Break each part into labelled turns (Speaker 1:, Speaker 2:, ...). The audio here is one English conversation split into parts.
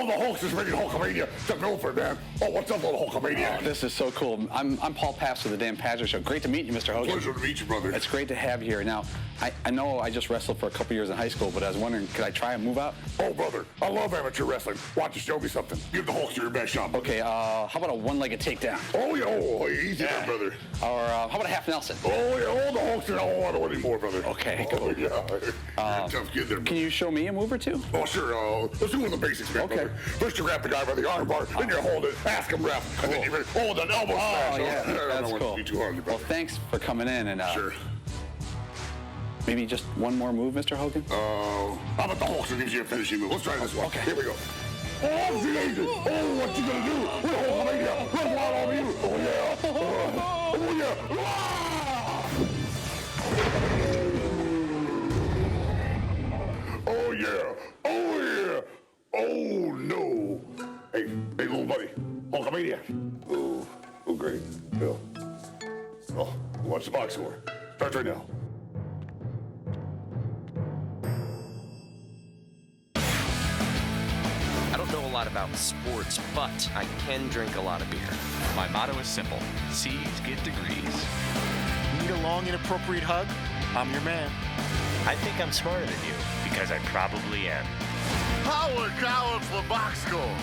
Speaker 1: all the Hulksters ready to Hulkamania to Milford, man. Oh, what's up, little Hulkamania?
Speaker 2: Oh, this is so cool. I'm Paul Paps of the Dan Patrick Show. Great to meet you, Mr. Hogan.
Speaker 1: Pleasure to meet you, brother.
Speaker 2: It's great to have you here. Now, I know I just wrestled for a couple years in high school, but I was wondering, could I try a move out?
Speaker 1: Oh, brother, I love amateur wrestling. Why don't you show me something? Give the Hulkster your best shot, brother.
Speaker 2: Okay, how about a one-legged takedown?
Speaker 1: Oh, yeah, easy there, brother.
Speaker 2: Or how about a half Nelson?
Speaker 1: Oh, yeah, the Hulkster. Oh, I don't want any more, brother.
Speaker 2: Okay,
Speaker 1: Oh, yeah. You're a tough kid there, brother.
Speaker 2: Can you show me a move or two?
Speaker 1: Oh, sure. Let's do one of the basics, man,
Speaker 2: Okay.
Speaker 1: brother. First, you grab the guy by the arm bar, then you hold it, ask him ref, and then you hold an elbow smash.
Speaker 2: Oh, yeah,
Speaker 1: I don't
Speaker 2: that's
Speaker 1: want
Speaker 2: cool.
Speaker 1: to be too hard,
Speaker 2: Well,
Speaker 1: brother.
Speaker 2: thanks for coming in, and
Speaker 1: Sure.
Speaker 2: maybe just one more move, Mr. Hogan?
Speaker 1: How about the Hulkster gives you a finishing move? Let's try this one.
Speaker 2: Okay.
Speaker 1: Here we go. Oh, the agent. Oh, what you gonna do? We're Hulkamania. We're wild over you. Oh, yeah. Oh, yeah. Ah! Oh, yeah. Oh, yeah. Oh, no. Hey, little buddy. Hulkamania. Oh, great. Bill. Oh, what's the box score? Start right now.
Speaker 3: I don't know a lot about sports, but I can drink a lot of beer.
Speaker 4: My motto is simple. C's get degrees.
Speaker 5: Need a long, inappropriate hug? I'm your man.
Speaker 6: I think I'm smarter than you, because I probably am.
Speaker 1: Howard Coward for box score.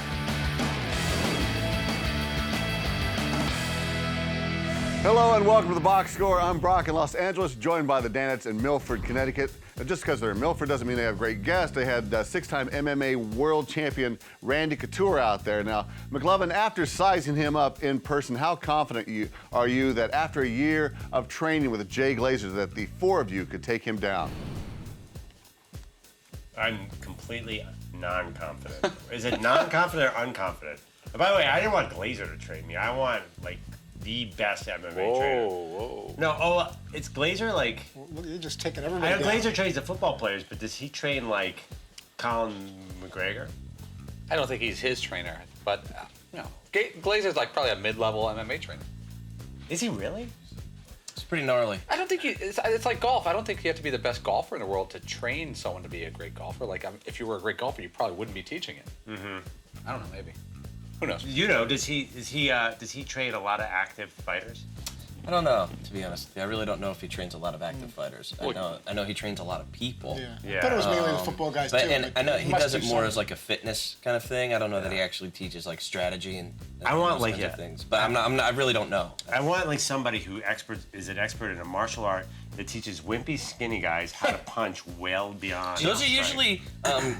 Speaker 7: Hello and welcome to the Box Score. I'm Brock in Los Angeles, joined by the Danettes in Milford, Connecticut. Now, just because they're in Milford doesn't mean they have great guests. They had six-time MMA world champion Randy Couture out there. Now, McLovin, after sizing him up in person, how confident are you that after a year of training with Jay Glazer that the four of you could take him down?
Speaker 6: I'm completely non-confident. Is it non-confident or unconfident? And by the way, I didn't want Glazer to train me. I want, like, the best MMA trainer.
Speaker 4: Whoa.
Speaker 6: No, it's Glazer, like...
Speaker 5: Look, you're just taking
Speaker 6: I
Speaker 5: everybody
Speaker 6: know
Speaker 5: down.
Speaker 6: Glazer trains the football players, but does he train, like, Colin McGregor?
Speaker 8: I don't think he's his trainer, but Glazer's like probably a mid-level MMA trainer.
Speaker 6: Is he really?
Speaker 3: It's pretty gnarly.
Speaker 8: I don't think it's like golf. I don't think you have to be the best golfer in the world to train someone to be a great golfer. Like if you were a great golfer, you probably wouldn't be teaching it. Mm-hmm. I don't know, maybe. Who knows?
Speaker 6: You know, does he train a lot of active fighters?
Speaker 3: I don't know, to be honest. I really don't know if he trains a lot of active fighters. I know he trains a lot of people.
Speaker 5: Yeah. I thought it was mainly the football guys,
Speaker 3: But,
Speaker 5: too.
Speaker 3: and
Speaker 5: like,
Speaker 3: I know he
Speaker 5: must
Speaker 3: does it
Speaker 5: do
Speaker 3: more
Speaker 5: some-
Speaker 3: as like a fitness kind of thing. I don't know that he actually teaches like strategy and
Speaker 6: I want,
Speaker 3: those
Speaker 6: like,
Speaker 3: kinds of
Speaker 6: a-
Speaker 3: things. But I really don't know.
Speaker 6: I want like somebody who is an expert in a martial art that teaches wimpy, skinny guys how to punch well beyond.
Speaker 3: Those are
Speaker 6: strength.
Speaker 3: usually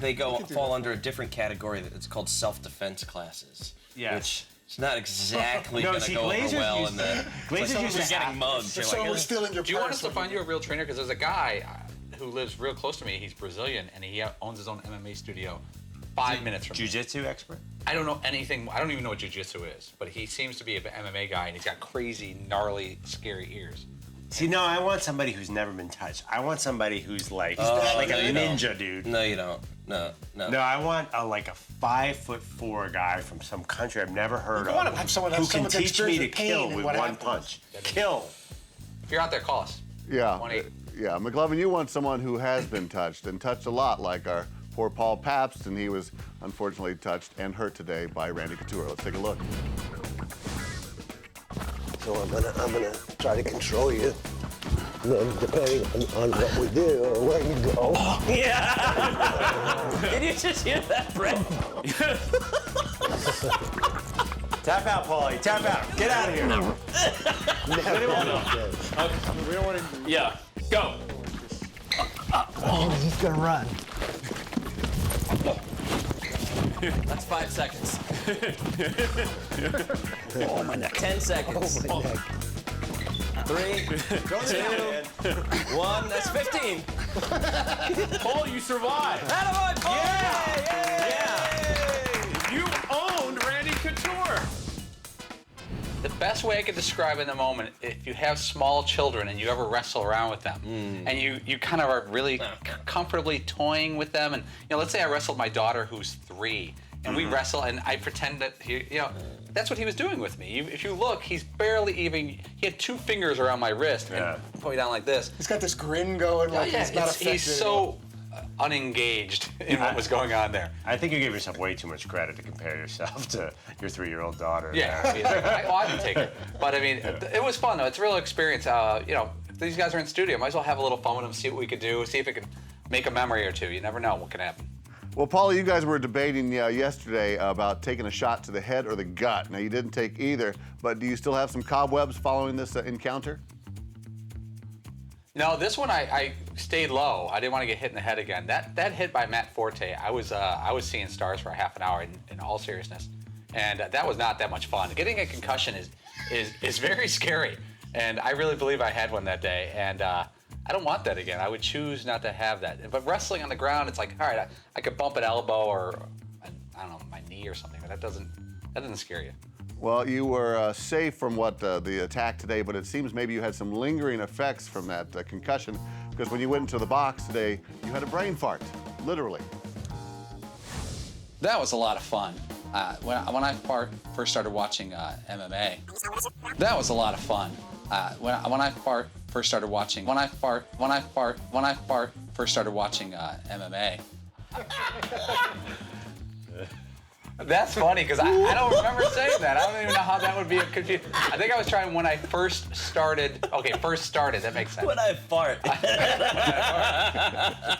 Speaker 3: they fall under a different category that's called self-defense classes.
Speaker 6: Yes.
Speaker 3: Which is not exactly
Speaker 6: No,
Speaker 3: going to
Speaker 6: see,
Speaker 3: go over
Speaker 6: Glazer's
Speaker 3: well
Speaker 6: used
Speaker 3: in
Speaker 6: to-
Speaker 3: the.
Speaker 6: Glazer's
Speaker 3: Like
Speaker 6: used to
Speaker 3: getting mugged.
Speaker 5: If
Speaker 3: You're
Speaker 5: someone
Speaker 3: like,
Speaker 5: was stealing your
Speaker 8: Do you want
Speaker 5: purse,
Speaker 8: us to
Speaker 5: what
Speaker 8: find
Speaker 5: would
Speaker 8: you a real trainer? Because there's a guy who lives real close to me. He's Brazilian, and he owns his own MMA studio 5 minutes from me.
Speaker 6: Jiu-jitsu expert?
Speaker 8: I don't know anything. I don't even know what jiu-jitsu is, but he seems to be an MMA guy, and he's got crazy, gnarly, scary ears.
Speaker 6: See, no, I want somebody who's never been touched. I want somebody who's like a
Speaker 3: no, you don't.
Speaker 6: ninja, dude.
Speaker 3: No, you don't. No.
Speaker 6: No, I want a 5'4" guy from some country I've never heard
Speaker 5: You want
Speaker 6: of
Speaker 5: to have someone
Speaker 6: who can
Speaker 5: with
Speaker 6: teach me
Speaker 5: experience
Speaker 6: to
Speaker 5: with pain
Speaker 6: kill
Speaker 5: and
Speaker 6: with
Speaker 5: what
Speaker 6: one
Speaker 5: happens.
Speaker 6: punch. Kill.
Speaker 8: If you're out there, call us.
Speaker 7: Yeah.
Speaker 8: 1-8.
Speaker 7: Yeah, McLovin, you want someone who has been touched and touched a lot, like our poor Paul Pabst, and he was unfortunately touched and hurt today by Randy Couture. Let's take a look.
Speaker 9: So I'm gonna try to control you. Depending on what we do or where you go.
Speaker 3: Yeah. Did you just hear that, Brett?
Speaker 6: Tap out, Paulie. Tap out. Get out of here.
Speaker 5: We don't want to...
Speaker 3: Yeah. Go.
Speaker 9: Oh, he's gonna run.
Speaker 3: That's 5 seconds.
Speaker 9: Oh, my neck.
Speaker 3: 10 seconds.
Speaker 9: Oh, my neck.
Speaker 3: 3, 2, 1. That's 15.
Speaker 4: Paul, you survived.
Speaker 3: Attaboy, Paul! Yeah.
Speaker 4: You owned Randy Couture.
Speaker 8: The best way I could describe it in the moment, if you have small children and you ever wrestle around with them, and you kind of are really comfortably toying with them, and let's say I wrestled my daughter who's 3, and we wrestle, and I pretend that that's what he was doing with me. If you look, he's barely even. He had 2 fingers around my wrist and put me down like this.
Speaker 5: He's got this grin going like he's not affected
Speaker 8: he's
Speaker 5: at all.
Speaker 8: unengaged in what was going on there.
Speaker 6: I think you gave yourself way too much credit to compare yourself to your 3-year-old daughter.
Speaker 8: Yeah, I mean, I didn't take it. But I mean, it was fun though. It's a real experience. You know, if these guys are in studio, might as well have a little fun with them, see what we could do, see if it can make a memory or two. You never know what can happen.
Speaker 7: Well, Paulie, you guys were debating yesterday about taking a shot to the head or the gut. Now, you didn't take either, but do you still have some cobwebs following this encounter?
Speaker 8: No, this one I stayed low. I didn't want to get hit in the head again. That hit by Matt Forte, I was seeing stars for a half an hour in all seriousness, and that was not that much fun. Getting a concussion is very scary, and I really believe I had one that day, and I don't want that again. I would choose not to have that. But wrestling on the ground, it's like, all right, I could bump an elbow or I don't know, my knee or something, but that doesn't scare you.
Speaker 7: Well, you were safe from the attack today, but it seems maybe you had some lingering effects from that concussion, because when you went into the box today, you had a brain fart, literally.
Speaker 8: That was a lot of fun. When I first started watching MMA, that was a lot of fun. When I first started watching MMA. That's funny because I don't remember saying that. I don't even know how that would be confused. I think I was trying when I first started. Okay, first started. That makes sense.
Speaker 3: When I fart.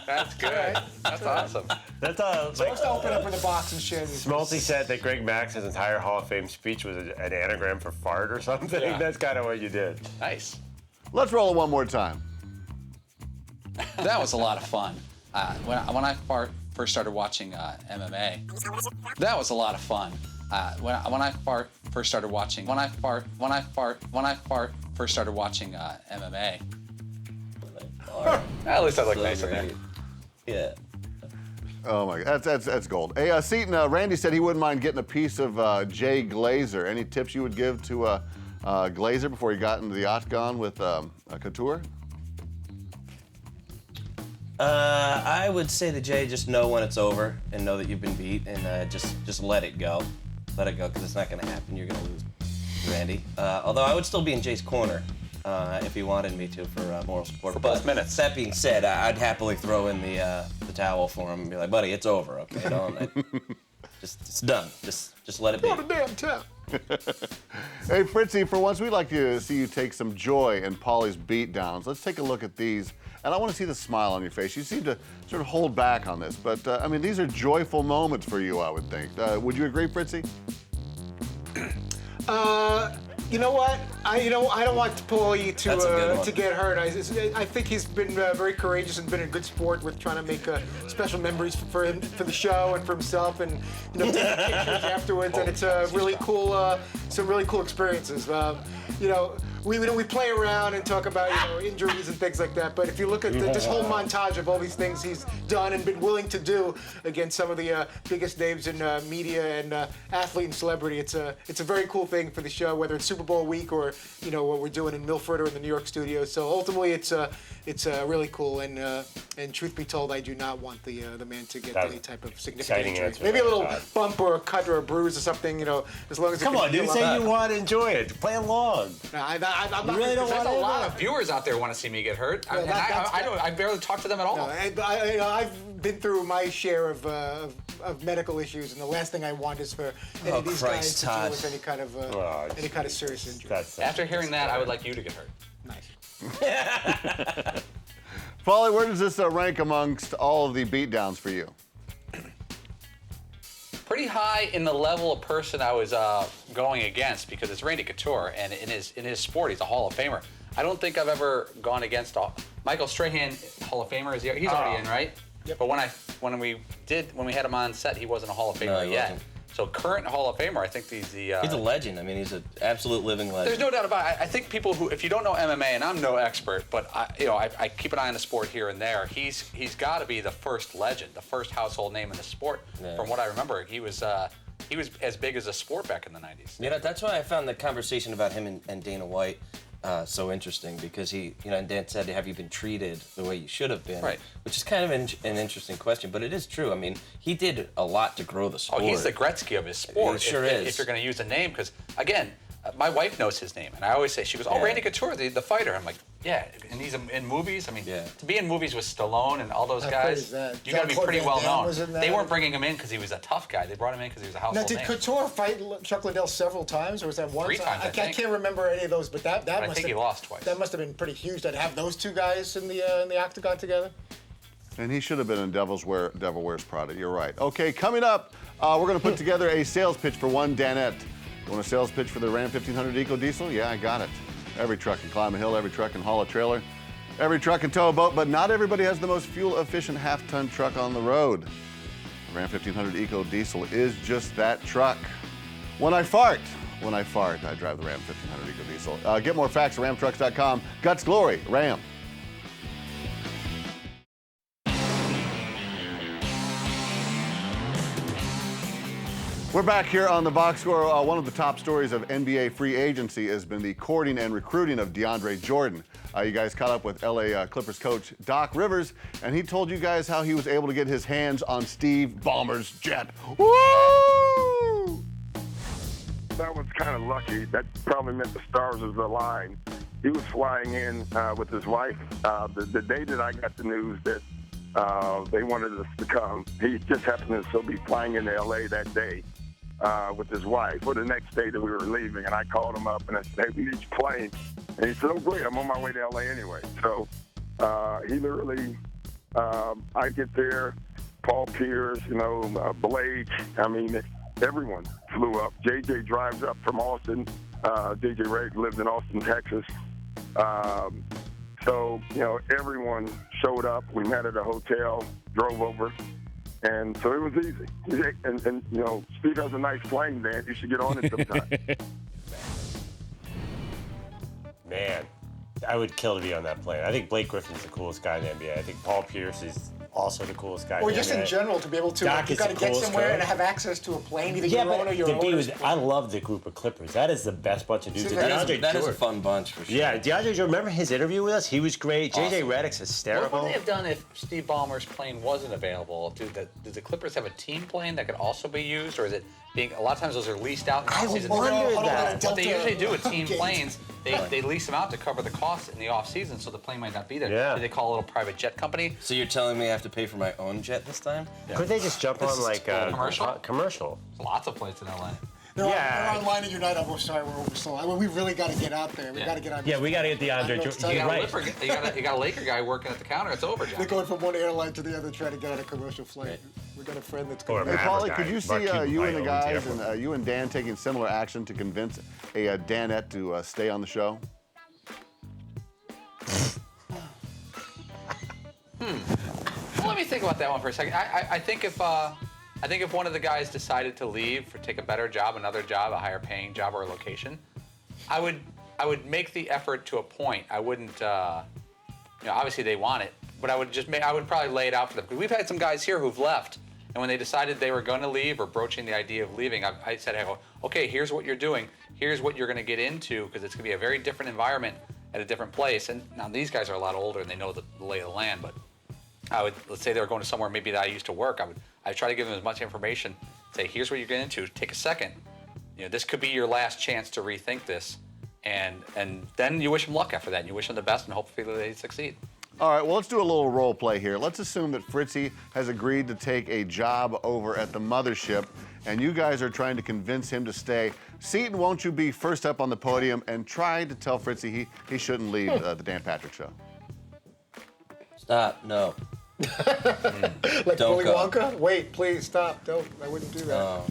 Speaker 8: That's good. That's awesome.
Speaker 6: That's
Speaker 5: So let's open up in the box and share these.
Speaker 6: Smolty said that Greg Max's entire Hall of Fame speech was an anagram for fart or something.
Speaker 8: Yeah.
Speaker 6: That's kind of what you did.
Speaker 8: Nice.
Speaker 7: Let's roll it one more time.
Speaker 8: That was a lot of fun. When I first started watching MMA, that was a lot of fun. When I first started watching MMA. At least I look nice in there.
Speaker 3: Yeah.
Speaker 7: Oh my God, that's gold. Hey, Seton, Randy said he wouldn't mind getting a piece of Jay Glazer. Any tips you would give to Glazer before he got into the octagon with Couture?
Speaker 3: I would say to Jay, just know when it's over and know that you've been beat, and just let it go. Let it go, because it's not going to happen. You're going to lose, Randy. Although I would still be in Jay's corner if he wanted me to for moral support.
Speaker 8: For both minutes.
Speaker 3: That being said, I'd happily throw in the towel for him and be like, buddy, it's over, okay? It's done. Just let it be.
Speaker 5: Go to damn town.
Speaker 7: Hey, Fritzy, for once, we'd like to see you take some joy in Paulie's beatdowns. Let's take a look at these. And I want to see the smile on your face. You seem to sort of hold back on this, but I mean, these are joyful moments for you, I would think. Would you agree, Fritzy?
Speaker 5: You know what? I don't want Paulie to get hurt. I think he's been very courageous and been a good sport with trying to make special memories for him, for the show, and for himself, and taking pictures afterwards. And it's really cool. Some really cool experiences. We play around and talk about injuries and things like that. But if you look at this whole montage of all these things he's done and been willing to do against some of the biggest names in media and athlete and celebrity, it's a very cool thing for the show, whether it's Super Bowl week or what we're doing in Milford or in the New York studio. So ultimately, it's really cool. And truth be told, I do not want the man to get any type of significant injury. Maybe a little bump or a cut or a bruise or something. As long as
Speaker 6: Come on, dude. Say you want to enjoy it. Play along.
Speaker 5: I'm not
Speaker 6: really don't
Speaker 8: There's
Speaker 6: want
Speaker 8: a lot of viewers out there want to see me get hurt. I barely talk to them at all.
Speaker 5: No, I've been through my share of medical issues, and the last thing I want is for any of these guys to deal with any kind of serious injury.
Speaker 8: After hearing that, I would like you to get hurt.
Speaker 5: Nice.
Speaker 7: Paulie, where does this rank amongst all of the beatdowns for you?
Speaker 8: Pretty high in the level of person I was going against, because it's Randy Couture, and in his sport, he's a Hall of Famer. I don't think I've ever gone against Michael Strahan, Hall of Famer. He's already in, right? Yep. But when we had him on set, he wasn't a Hall of Famer yet.
Speaker 3: Wasn't.
Speaker 8: So current Hall of Famer, I think he's
Speaker 3: a legend. I mean, he's an absolute living legend.
Speaker 8: There's no doubt about it. I think people who, if you don't know MMA, and I'm no expert, but I keep an eye on the sport here and there. He's got to be the first legend, the first household name in the sport. Yeah. From what I remember, he was as big as a sport back in the 90s.
Speaker 3: Yeah, that's why I found the conversation about him and Dana White so interesting, because he, and Dan said, have you been treated the way you should have been?
Speaker 8: Right.
Speaker 3: Which is kind of an interesting question, but it is true. I mean, he did a lot to grow the sport.
Speaker 8: Oh, he's the Gretzky of his sport.
Speaker 3: He sure is.
Speaker 8: If you're going to use a name, because, again, my wife knows his name, and I always say, she goes, "Oh, Randy Couture, the fighter." I'm like, "Yeah," and he's in movies. I mean, to be in movies with Stallone and all those guys, you got to be pretty well known. They weren't bringing him in because he was a tough guy. They brought him in because he was a household name.
Speaker 5: Now, did Couture fight Chuck Liddell several times, or was that one
Speaker 8: 3
Speaker 5: time?
Speaker 8: times,
Speaker 5: I can't remember any of those, but that
Speaker 8: I
Speaker 5: must
Speaker 8: think he lost twice.
Speaker 5: That must have been pretty huge to have those two guys in the octagon together.
Speaker 7: And he should have been in Devil Wears Prada. You're right. Okay, coming up, we're going to put together a sales pitch for one Danette. You want a sales pitch for the Ram 1500 Eco Diesel? Yeah, I got it. Every truck can climb a hill, every truck can haul a trailer, every truck can tow a boat, but not everybody has the most fuel-efficient half-ton truck on the road. The Ram 1500 Eco Diesel is just that truck. When I fart, I drive the Ram 1500 Eco Diesel. Get more facts at ramtrucks.com. Guts Glory, Ram. We're back here on the box score. One of the top stories of NBA free agency has been the courting and recruiting of DeAndre Jordan. You guys caught up with LA Clippers coach Doc Rivers, and he told you guys how he was able to get his hands on Steve Ballmer's jet. Woo!
Speaker 1: That was kind of lucky. That probably meant the stars was aligned. He was flying in with his wife. The day that I got the news that they wanted us to come, he just happened to still be flying into LA that day. With his wife, or the next day that we were leaving, and I called him up and I said, "Hey, we need your plane." And he said, "Oh, great, I'm on my way to LA anyway." So he literally, I get there, Paul Pierce, Blake, I mean, everyone flew up. JJ drives up from Austin. JJ Ray lives in Austin, Texas. So, everyone showed up. We met at a hotel, drove over. And so it was easy. And Steve has a nice plane, man. You should get on it sometime.
Speaker 6: Man, I would kill to be on that plane. I think Blake Griffin's the coolest guy in the NBA. I think Paul Pierce is also the coolest guy.
Speaker 5: Or
Speaker 6: in
Speaker 5: just
Speaker 6: the NBA.
Speaker 5: in general, to be able to,
Speaker 6: Doc
Speaker 5: you
Speaker 6: is
Speaker 5: got to
Speaker 6: the
Speaker 5: get
Speaker 6: coolest
Speaker 5: somewhere
Speaker 6: guy.
Speaker 5: and have access to a plane, either
Speaker 6: Yeah,
Speaker 5: your own or your own.
Speaker 6: I love the group of Clippers. That is the best bunch of dudes.
Speaker 5: See,
Speaker 3: That is a fun bunch for sure.
Speaker 6: Yeah, DeAndre Jordan, remember his interview with us? He was great. JJ Redick's hysterical.
Speaker 8: What would they have done if Steve Ballmer's plane wasn't available? Do the Clippers have a team plane that could also be used, or is it being? A lot of times those are leased out.
Speaker 6: I
Speaker 8: In
Speaker 6: wonder that.
Speaker 8: What they usually do with team planes, they lease them out to cover the costs in the off season, so the plane might not be there.
Speaker 6: Yeah.
Speaker 8: Do they call a little private jet company?
Speaker 3: So you're telling me I have to pay for my own jet this time?
Speaker 8: Yeah.
Speaker 6: Could they just jump on like a
Speaker 8: commercial?
Speaker 6: Commercial.
Speaker 8: There's lots of planes in LA.
Speaker 5: They're
Speaker 6: Yeah.
Speaker 5: online and you're not. I'm sorry, we're oversold. I mean, we really got to get out there. We got to get on.
Speaker 6: Yeah, we got to get DeAndre
Speaker 5: I know,
Speaker 6: Jordan.
Speaker 8: You
Speaker 6: You're
Speaker 8: got,
Speaker 6: right.
Speaker 8: you got a Laker guy working at the counter. It's over,
Speaker 5: They're
Speaker 8: Jack.
Speaker 5: going from one airline to the other trying to get on a commercial flight. We got a friend that's
Speaker 6: Or
Speaker 5: going.
Speaker 6: a
Speaker 7: Hey,
Speaker 6: Maverick
Speaker 7: Paulie,
Speaker 6: guy.
Speaker 7: could you
Speaker 6: Mark
Speaker 7: see
Speaker 6: Cuban
Speaker 7: you and the
Speaker 6: might own
Speaker 7: guys
Speaker 6: the
Speaker 7: and you and Dan taking similar action to convince a Danette to stay on the show?
Speaker 8: Well, let me think about that one for a second. I think if one of the guys decided to leave for take a better job, another job, a higher paying job or a location, I would make the effort to a point. I wouldn't, obviously they want it, but I would probably lay it out for them. Because we've had some guys here who've left, and when they decided they were going to leave or broaching the idea of leaving, I said, okay, here's what you're doing. Here's what you're going to get into, because it's going to be a very different environment at a different place. And now these guys are a lot older and they know the lay of the land, but let's say they were going to somewhere maybe that I used to work. I'd try to give them as much information. Say, here's what you're getting into. Take a second. This could be your last chance to rethink this, and then you wish them luck after that. And you wish them the best, and hopefully they succeed.
Speaker 7: All right, well, let's do a little role play here. Let's assume that Fritzy has agreed to take a job over at the mothership, and you guys are trying to convince him to stay. Seton, won't you be first up on the podium and try to tell Fritzy he shouldn't leave the Dan Patrick Show?
Speaker 3: Stop. No.
Speaker 5: Like
Speaker 3: Don't
Speaker 5: Willy
Speaker 3: go.
Speaker 5: Wonka? Wait, please stop. Don't. I wouldn't do that.
Speaker 3: Oh.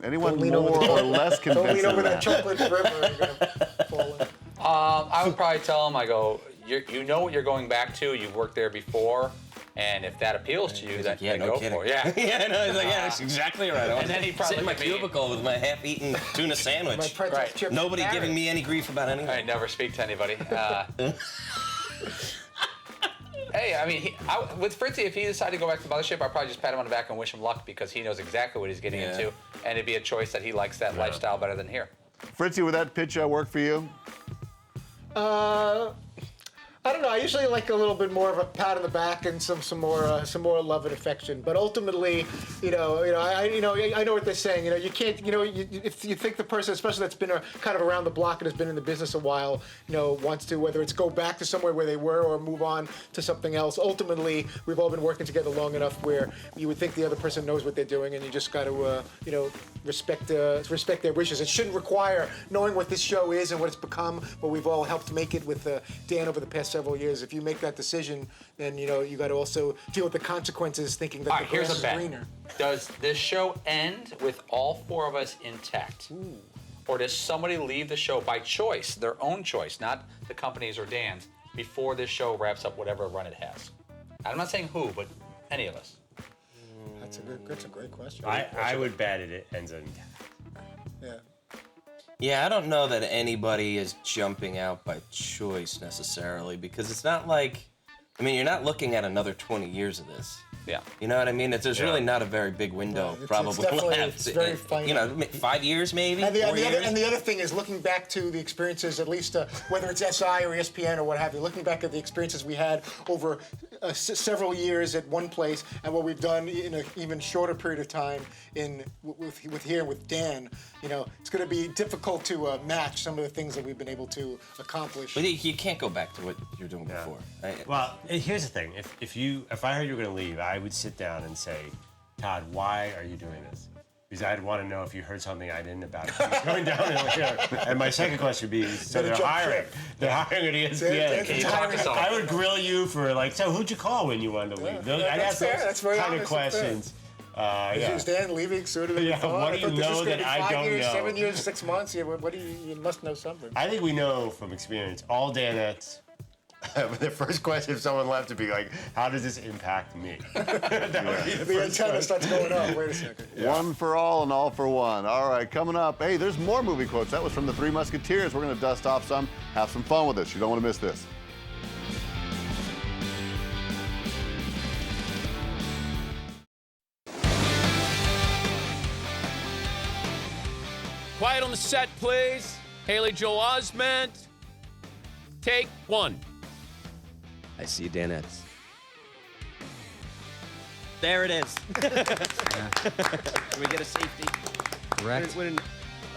Speaker 7: Anyone
Speaker 5: Don't lean
Speaker 7: more
Speaker 5: over the-
Speaker 7: or less
Speaker 5: Don't
Speaker 7: convincing
Speaker 5: lean over
Speaker 7: than
Speaker 5: that chocolate river. You're gonna fall in.
Speaker 8: I would probably tell them, I go, you know what you're going back to. You've worked there before, and if that appeals to you, then
Speaker 3: Yeah, no
Speaker 8: go
Speaker 3: kidding.
Speaker 8: for it. Yeah.
Speaker 3: Yeah, no, he's like, yeah, that's exactly right.
Speaker 8: And then he'd probably
Speaker 3: sit in my
Speaker 8: look at me.
Speaker 3: cubicle with my half-eaten tuna
Speaker 5: My
Speaker 3: sandwich.
Speaker 5: pretzel
Speaker 8: Right.
Speaker 5: chips
Speaker 3: Nobody
Speaker 5: and
Speaker 3: giving
Speaker 5: carrots.
Speaker 3: me any grief about anything.
Speaker 8: I never speak to anybody. Hey, I mean, with Fritzy, if he decided to go back to the mothership, I'd probably just pat him on the back and wish him luck, because he knows exactly what he's getting
Speaker 3: Yeah.
Speaker 8: into, and it'd be a choice that he likes that lifestyle better than here.
Speaker 7: Fritzy, would that pitch work for you?
Speaker 5: I don't know. I usually like a little bit more of a pat on the back and some more love and affection. But ultimately, I know what they're saying. You can't. If you think the person, especially that's been kind of around the block and has been in the business a while, wants to, whether it's go back to somewhere where they were or move on to something else. Ultimately, we've all been working together long enough where you would think the other person knows what they're doing, and you just got to, respect their wishes. It shouldn't require knowing what this show is and what it's become, but we've all helped make it with Dan over the past several years. If you make that decision, then you got to also deal with the consequences, thinking that the grass is greener.
Speaker 8: Does this show end with all four of us intact?
Speaker 5: Ooh.
Speaker 8: Or does somebody leave the show by choice, their own choice, not the company's or Dan's, before this show wraps up whatever run it has? I'm not saying who, but any of us.
Speaker 5: That's a great question.
Speaker 6: I would bet it ends intact.
Speaker 5: Yeah.
Speaker 3: Yeah, I don't know that anybody is jumping out by choice necessarily, because it's not like, you're not looking at another 20 years of this.
Speaker 8: Yeah.
Speaker 3: You know what I mean? There's really not a very big window, probably left.
Speaker 5: It's very finite.
Speaker 3: 5 years maybe.
Speaker 5: And
Speaker 3: the
Speaker 5: other thing is looking back to the experiences, at least whether it's SI or ESPN or what have you, looking back at the experiences we had over several years at one place and what we've done in an even shorter period of time with Dan. It's going to be difficult to match some of the things that we've been able to accomplish.
Speaker 3: But you can't go back to what you were doing before.
Speaker 6: Well, here's the thing. If I heard you were going to leave, I would sit down and say, Todd, why are you doing this? Because I'd want to know if you heard something I didn't about it. It's going downhill here. And my second question would be, so they're hiring. They're hiring at ESPN. I would grill you for so who'd you call when you wanted to leave? I'd ask those kind of questions.
Speaker 5: Is Dan leaving sooner than you thought?
Speaker 6: What do you know that I don't know?
Speaker 5: 7 years, 6 months? You must know something.
Speaker 6: I think we know from experience, all Danettes, the first question if someone left would be like, how does this impact me?
Speaker 5: The antenna starts going up. Wait a second.
Speaker 7: One for all and all for one. All right, coming up. Hey, there's more movie quotes. That was from the Three Musketeers. We're going to dust off some, have some fun with this. You don't want to miss this.
Speaker 10: Quiet on the set, please. Haley Joel Osment. Take one.
Speaker 11: I see Danettes. There it is. Can we get a safety? Correct. What an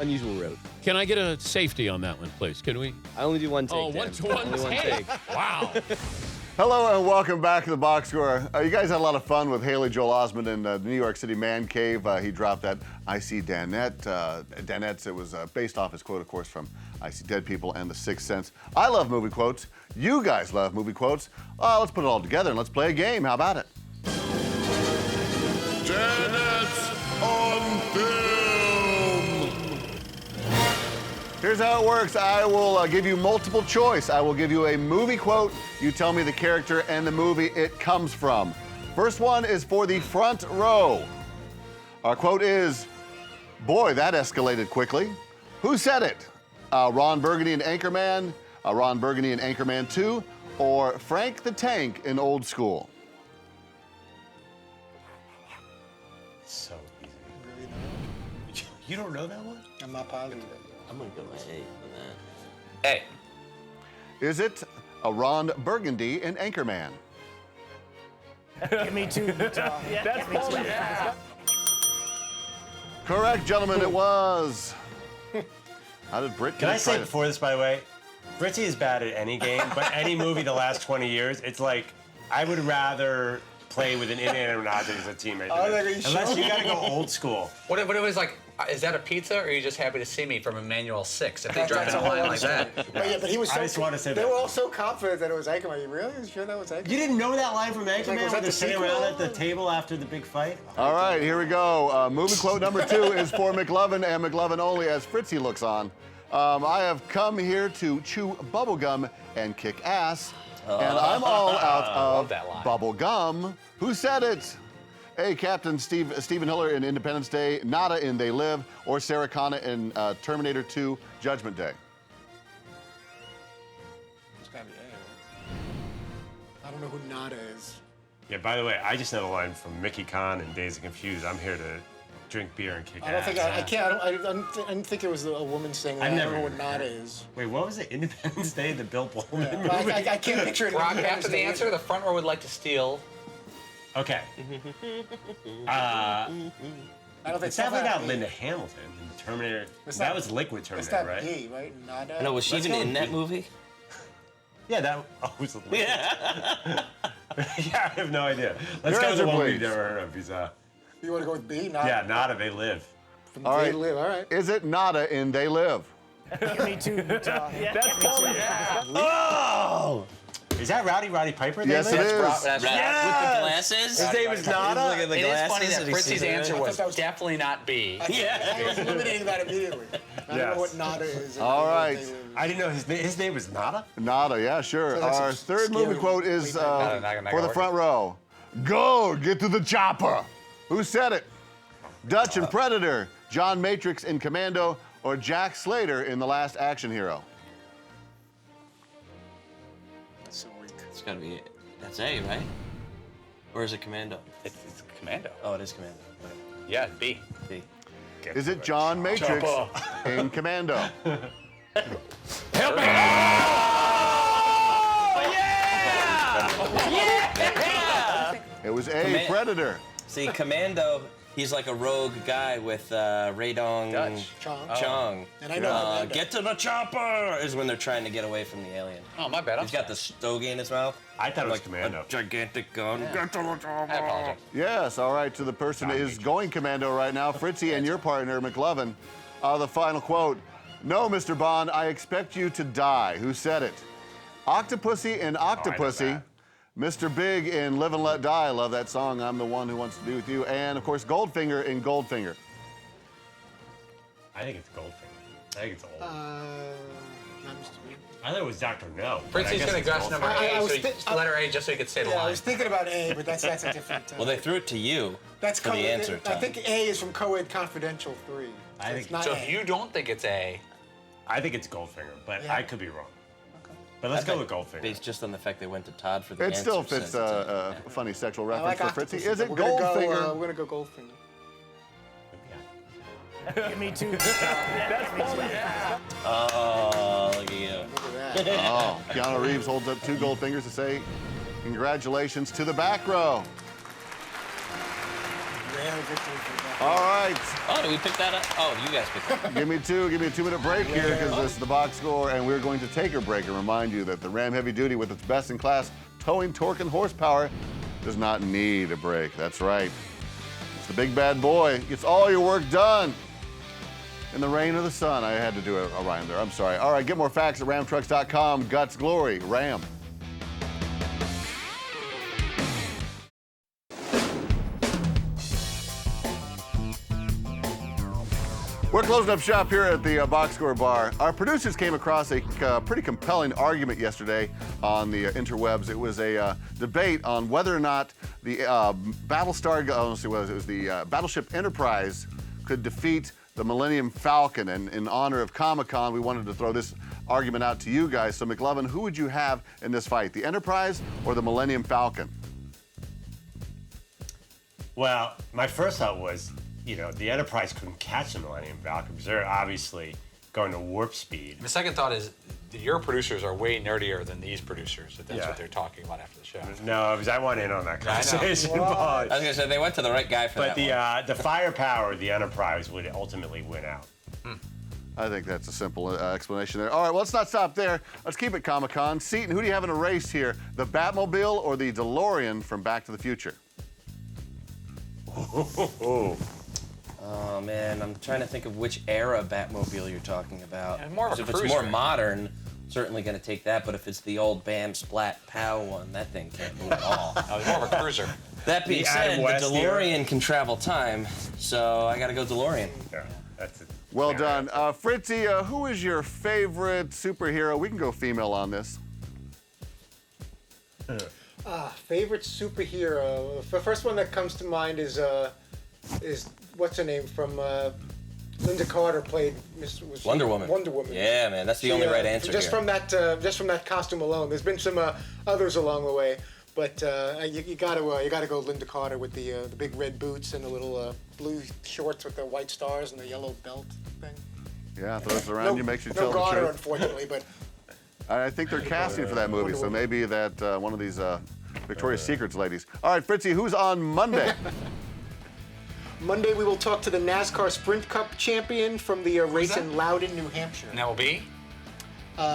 Speaker 11: unusual road.
Speaker 10: Can I get a safety on that one, please? Can we?
Speaker 11: I only do one take.
Speaker 10: Oh,
Speaker 11: Dan.
Speaker 10: one take. Wow.
Speaker 7: Hello and welcome back to the Box Score. You guys had a lot of fun with Haley Joel Osment in the New York City Man Cave. He dropped that I See Danettes. It was based off his quote, of course, from I See Dead People and The Sixth Sense. I love movie quotes. You guys love movie quotes. Let's put it all together and let's play a game. How about it?
Speaker 1: Danettes on film.
Speaker 7: Here's how it works. I will give you multiple choice. I will give you a movie quote. You tell me the character and the movie it comes from. First one is for the front row. Our quote is, boy, that escalated quickly. Who said it? Ron Burgundy in Anchorman, Ron Burgundy in Anchorman 2, or Frank the Tank in Old School?
Speaker 6: So easy. You don't know that one?
Speaker 5: I'm not positive.
Speaker 3: I'm going to go with A on that.
Speaker 8: A.
Speaker 7: Is it a Ron Burgundy in Anchorman?
Speaker 12: Give me two. That's Paulie.
Speaker 7: Correct, gentlemen, it was. How did Britt
Speaker 6: Can I say before this, by the way, Fritzy is bad at any game, but any movie the last 20 years, it's like, I would rather play with an inanimate object as a teammate. Unless you gotta go old school.
Speaker 8: What if it was like, is that a pizza, or are you just happy to see me from Emmanuel 6 if they drop in a line like that?
Speaker 5: But he was so,
Speaker 6: I just want to say
Speaker 5: they
Speaker 6: that.
Speaker 5: were all so confident that it was Anchorman. Are you really sure that was Anchorman?
Speaker 6: You didn't know that line from Anchorman
Speaker 5: was that
Speaker 6: when
Speaker 5: the
Speaker 6: they're sitting
Speaker 5: sequel?
Speaker 6: around at the table after the big fight?
Speaker 7: All right, here we go. Movie quote number 2 is for McLovin and McLovin only as Fritzy looks on. I have come here to chew bubblegum and kick ass, and I'm all out of bubblegum. Who said it? A, Captain Stephen Hiller in Independence Day, Nada in They Live, or Sarah Connor in Terminator 2, Judgment Day?
Speaker 5: It's gotta be A. I don't know who Nada is.
Speaker 6: Yeah, by the way, I just know the line from Mickey Khan in Days of Confused. I'm here to drink beer and kick
Speaker 5: I don't
Speaker 6: ass.
Speaker 5: think I can't. I didn't think it was a woman singing.
Speaker 6: I've
Speaker 5: I
Speaker 6: never
Speaker 5: don't know what
Speaker 6: heard
Speaker 5: Nada
Speaker 6: it.
Speaker 5: is.
Speaker 6: Wait, what was it? Independence Day, the Bill Pullman movie?
Speaker 5: I can't picture it.
Speaker 8: Brock, after the answer, the front row would like to steal.
Speaker 6: Okay.
Speaker 5: I don't think
Speaker 6: It's definitely not Linda Hamilton in Terminator. That was Liquid
Speaker 5: It's
Speaker 6: Terminator,
Speaker 5: that
Speaker 6: right?
Speaker 5: B, right? Nada.
Speaker 3: No, was she even in that movie?
Speaker 6: Yeah, that was a Liquid.
Speaker 3: Yeah.
Speaker 6: Yeah, I have no idea. Let's
Speaker 7: Your
Speaker 6: go to the
Speaker 7: answer,
Speaker 6: one
Speaker 7: please.
Speaker 6: we've never heard of. He's,
Speaker 5: You want to go with B? Nada.
Speaker 6: yeah, Nada, They Live.
Speaker 5: From
Speaker 7: All
Speaker 5: They
Speaker 7: right.
Speaker 5: Live. All right.
Speaker 7: Is it Nada in They Live?
Speaker 12: Me too, Utah. That's Paulie.
Speaker 3: Oh!
Speaker 6: Is that Rowdy Piper?
Speaker 7: Yes, it is.
Speaker 8: That's right.
Speaker 3: With the glasses?
Speaker 6: His name is Nada?
Speaker 3: Look at the
Speaker 8: It is
Speaker 3: glasses
Speaker 8: funny that
Speaker 3: and he
Speaker 8: Fritzy's
Speaker 3: sees it.
Speaker 8: answer
Speaker 5: I
Speaker 8: was
Speaker 5: thought that was-
Speaker 8: definitely not B.
Speaker 5: I was eliminating that immediately. I don't know what Nada is.
Speaker 7: All right.
Speaker 6: I didn't know his name was Nada?
Speaker 7: Nada, yeah, sure.
Speaker 5: Sounds like
Speaker 7: Our
Speaker 5: some
Speaker 7: third movie
Speaker 5: scary
Speaker 7: quote is
Speaker 8: Not
Speaker 7: for
Speaker 8: gonna
Speaker 7: the
Speaker 8: work.
Speaker 7: front row. Go, get to the chopper. Who said it? Dutch in Predator, John Matrix in Commando, or Jack Slater in The Last Action Hero?
Speaker 5: That's so weak.
Speaker 3: It's gotta be it. That's A, right? Or is it Commando?
Speaker 8: It's Commando.
Speaker 3: Oh, it is Commando.
Speaker 8: Yeah, B.
Speaker 3: B.
Speaker 7: Is it John Matrix in Commando?
Speaker 10: Help me!
Speaker 7: It was A, Predator.
Speaker 3: See, Commando, he's like a rogue guy with Ray Dong
Speaker 5: Chong. And I know Commando.
Speaker 3: Get to the chopper is when they're trying to get away from the alien.
Speaker 8: Oh, my bad.
Speaker 3: He's got the stogie in his mouth.
Speaker 6: I thought it was
Speaker 3: Like
Speaker 6: Commando.
Speaker 3: a gigantic gun. Get to the chopper.
Speaker 8: I apologize.
Speaker 7: Yes, all right, to the person who is going Commando right now, Fritzy and your partner, McLovin. The final quote. No, Mr. Bond, I expect you to die. Who said it? Octopussy in Octopussy.
Speaker 6: that.
Speaker 7: Mr. Big in Live and Let Die. Love that song. I'm the one who wants to be with you. And, of course, Goldfinger in Goldfinger.
Speaker 6: I think it's Goldfinger. I think it's old.
Speaker 5: Not Mr. B.
Speaker 6: I thought it was Dr. No. but I
Speaker 8: Fritzy's
Speaker 6: guess
Speaker 8: gonna
Speaker 6: it's
Speaker 8: guess
Speaker 6: Goldfinger.
Speaker 8: number
Speaker 5: I
Speaker 8: A,
Speaker 5: was
Speaker 8: so
Speaker 5: thi-
Speaker 8: letter A, just so he could say the
Speaker 5: Yeah, I
Speaker 8: line.
Speaker 5: was thinking about A, but that's a different.
Speaker 3: Well, they threw it to you
Speaker 5: that's
Speaker 3: for the answer.
Speaker 5: I think A is from Coed Confidential 3.
Speaker 6: I
Speaker 5: it's
Speaker 6: think-
Speaker 5: not
Speaker 8: So
Speaker 5: A.
Speaker 8: if you don't think it's A,
Speaker 6: I think it's Goldfinger, but
Speaker 5: Yeah.
Speaker 6: I could be wrong. But let's go with Goldfinger.
Speaker 3: Based just on the fact they went to Todd for the
Speaker 7: It
Speaker 3: answer.
Speaker 7: still fits
Speaker 3: since it's
Speaker 7: a funny sexual
Speaker 5: I
Speaker 7: reference
Speaker 5: like
Speaker 7: for Fritzy.
Speaker 5: Octopussy,
Speaker 7: Is
Speaker 5: but
Speaker 7: it
Speaker 5: we're gonna
Speaker 7: Goldfinger?
Speaker 5: We're gonna go Goldfinger.
Speaker 12: Me too, Utah. That's Paulie.
Speaker 3: Oh, look at you.
Speaker 5: Look at that.
Speaker 7: Oh, Keanu Reeves holds up 2 gold fingers to say, congratulations to the back row.
Speaker 5: Rare victory for that.
Speaker 7: All right.
Speaker 3: Oh, did we pick that up? Oh, you guys picked it up.
Speaker 7: Give me a 2-minute break here because this is the box score, and we're going to take a break and remind you that the Ram Heavy Duty, with its best-in-class towing, torque, and horsepower, does not need a break. That's right. It's the big bad boy. Gets all your work done in the rain or the sun. I had to do a rhyme there. I'm sorry. All right, get more facts at ramtrucks.com. Guts, glory, Ram. We're closing up shop here at the Box Score Bar. Our producers came across a pretty compelling argument yesterday on the interwebs. It was a debate on whether or not the Battleship Enterprise could defeat the Millennium Falcon. And in honor of Comic-Con, we wanted to throw this argument out to you guys. So, McLovin, who would you have in this fight, the Enterprise or the Millennium Falcon?
Speaker 6: Well, my first thought was, the Enterprise couldn't catch the Millennium Falcon because they're obviously going to warp speed.
Speaker 8: the second thought is your producers are way nerdier than these producers, if that's
Speaker 6: Yeah.
Speaker 8: what they're talking about after the show.
Speaker 6: No, because I want in on that
Speaker 8: I know.
Speaker 6: conversation.
Speaker 3: I was gonna say they went to the right guy for
Speaker 6: But
Speaker 3: that
Speaker 6: the firepower of the Enterprise would ultimately win out.
Speaker 7: I think that's a simple explanation there. All right, well, let's not stop there. Let's keep it Comic-Con. Seton, who do you have in a race here? The Batmobile or the DeLorean from Back to the Future?
Speaker 3: Oh man, I'm trying to think of which era Batmobile you're talking about.
Speaker 8: Yeah, more of a
Speaker 3: 'Cause if it's
Speaker 8: cruiser.
Speaker 3: more modern, certainly going to take that. But if it's the old Bam Splat Pow one, that thing can't move at all.
Speaker 8: It's more of a cruiser.
Speaker 3: That being
Speaker 6: The
Speaker 3: said,
Speaker 6: Adam
Speaker 3: the
Speaker 6: West
Speaker 3: DeLorean can travel time, so I got to go DeLorean.
Speaker 6: Yeah, that's it.
Speaker 7: Well done. Fritzy, who is your favorite superhero? We can go female on this.
Speaker 5: Favorite superhero. The first one that comes to mind is what's her name from Linda Carter played
Speaker 3: Wonder Woman.
Speaker 5: Wonder Woman.
Speaker 3: Yeah, man, that's the only right answer
Speaker 5: Just
Speaker 3: here.
Speaker 5: from that costume alone. There's been some others along the way, But you gotta go Linda Carter with the big red boots and the little blue shorts with the white stars and the yellow belt thing.
Speaker 7: Yeah, throws it around you, makes you tell
Speaker 5: No
Speaker 7: the
Speaker 5: Garter,
Speaker 7: truth.
Speaker 5: unfortunately, but
Speaker 7: I think they're casting for that movie, so maybe that one of these Victoria's Secrets ladies. All right, Fritzy, who's on Monday?
Speaker 5: Monday we will talk to the NASCAR Sprint Cup champion from the race in Loudon, New Hampshire.
Speaker 8: And that will be?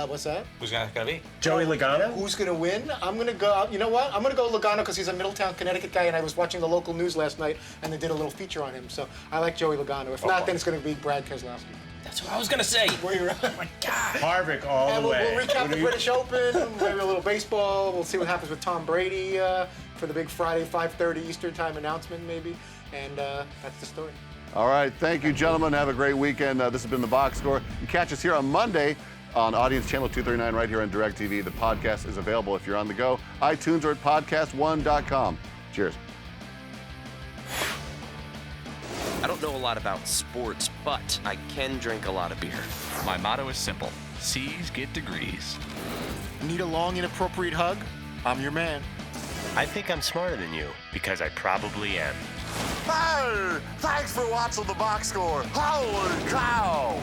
Speaker 5: What's that?
Speaker 8: Who's gonna be?
Speaker 6: Joey Logano?
Speaker 5: Who's gonna win? I'm gonna go. You know what? I'm gonna go Logano because he's a Middletown, Connecticut guy, and I was watching the local news last night, and they did a little feature on him. So I like Joey Logano. If not, then it's gonna be Brad Keselowski.
Speaker 3: That's what I was gonna say.
Speaker 5: Where you're
Speaker 3: Oh my God.
Speaker 6: Harvick all
Speaker 5: And
Speaker 6: the
Speaker 5: we'll
Speaker 6: way.
Speaker 5: recap the British Open, maybe a little baseball. We'll see what happens with Tom Brady for the big Friday 5:30 Eastern time announcement, maybe. And that's the story.
Speaker 7: All right, thank you, gentlemen. Have a great weekend. This has been The Box Score. You catch us here on Monday on Audience Channel 239 right here on DirecTV. The podcast is available if you're on the go. iTunes or at podcast1.com. Cheers.
Speaker 11: I don't know a lot about sports, but I can drink a lot of beer.
Speaker 4: My motto is simple. C's get degrees.
Speaker 12: Need a long, inappropriate hug? I'm your man.
Speaker 6: I think I'm smarter than you, because I probably am.
Speaker 7: Hey, thanks for watching The Box Score. Holy cow!